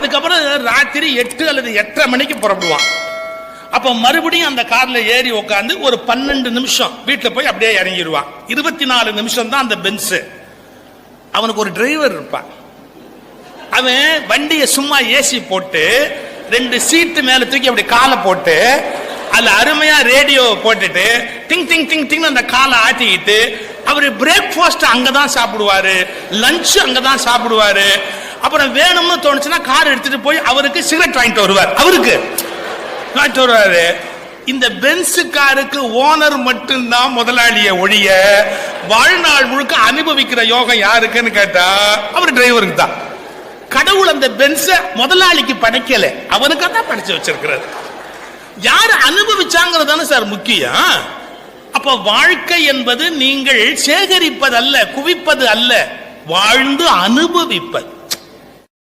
அதுக்கப்புறம் ராத்திரி 8 அல்லது 8:30 மணிக்கு புறப்படுவான். அப்ப மறுபடியும் அந்த கார்ல ஏறி உட்காந்து ஒரு 12 நிமிஷம் வீட்டுல போய் அப்படியே இறங்கிடுவான். 24 நிமிஷம் தான் அந்த பென்ஸ். அவனுக்கு ஒரு டிரைவர் இருப்பான். அவன் வண்டியை சும்மா ஏசி போட்டு 2 சீட்டு மேல தூக்கி அப்படி காலை போட்டு அதுல அருமையா ரேடியோ போட்டுட்டு டிங் டிங் டிங் டிங் அந்த காலை ஆட்டிக்கிட்டு அவரு பிரேக்ஃபாஸ்ட் அங்கதான் சாப்பிடுவாரு, லஞ்ச் அங்கதான் சாப்பிடுவாரு. அப்புறம் வேணும்னு தோணுச்சுன்னா கார் எடுத்துட்டு போய் அவருக்கு சிகரெட் வாங்கிட்டு வருவார். அவருக்கு வாங்கிட்டு வருவாரு. இந்த பென்ஸ் காருக்கு ஓனர் மட்டும்தான் முதலாளிய ஒழிய வாழ்நாள் முழுக்க அனுபவிக்கிற யோகம் யாருக்குன்னு கேட்டா அவர் டிரைவருக்கு தான். கடவுள் அந்த பென்ஸ முதலாளிக்கு படைக்கல, அவனுக்கு தான் படைச்சு வச்சிருக்கிறார். யாரு அனுபவிச்சாங்கிறது தானே சார் முக்கியம். அப்ப வாழ்க்கை என்பது நீங்கள் சேகரிப்பது அல்ல, குவிப்பது அல்ல, வாழ்ந்து அனுபவிப்பது.